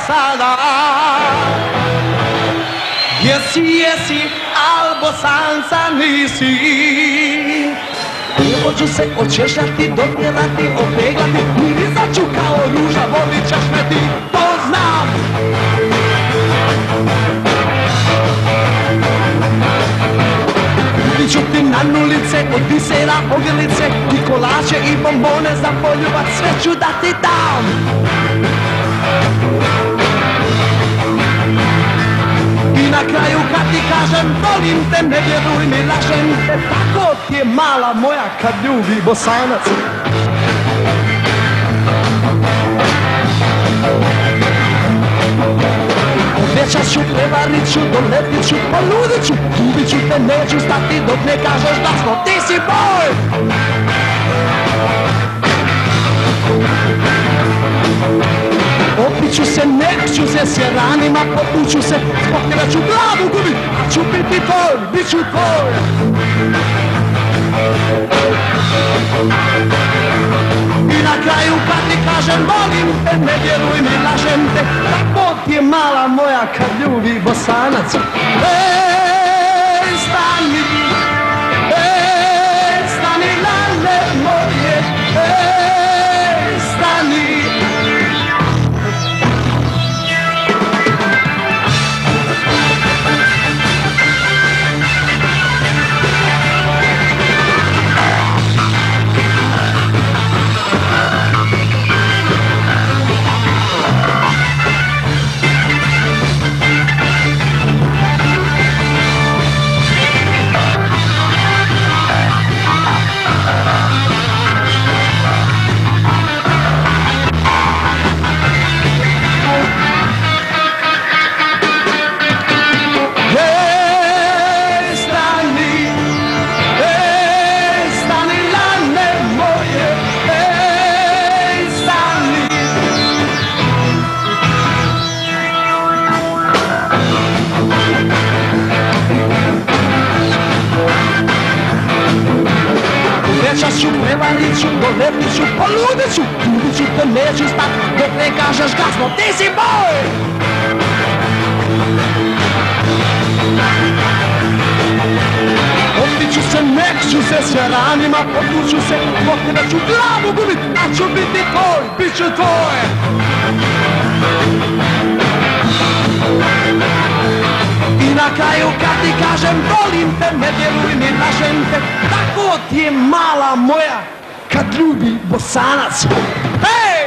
sada. Jesi, jesi, al Bosanca nisi. Hoću se očešljati, dotjerati, opeglati, mirisat ću kao ruža, volit ćeš me ti, to znam. Budit ću ti na nulice, od bisera, ogrlice, i kolače i bombone za poljubac, sve ću da ti dam. I na kraju kad ti kažem, volim te, ne vjeruj mi, lažem te, tako ti je mala moja kad ljubi Bosanac. Večas ću, prevarit ću, doletit ću, poludit ću, ljubit ću te, neću stati dok ne kažeš da smo, ti si moj! Opit ću se, neću se, s jeranima popuću se, zbog tebe ću glavu gubit, a ću biti tvoj, bit ću tvoj. I na kraju kad ti kažem, volim te, ne vjeruj mi, lažem te, tako ti je mala moja kad ljubi Bosanac. Stani, stani, lale moje, stani. Večas ću, prevarit ću, doletit ću, poludit ću, ljubit ću te, neću stat, dok ne kažeš glasno, ti si moj! Opit ću se, neću se, s jaranima potuću se, dok tebe ću glavu gubit, a ću biti tvoj, bit ću tvoj! I na kraju kad ti kažem, volim te, ne vjeruj mi, lažem te, tako ti je mala moja kad ljubi Bosanac. Hej!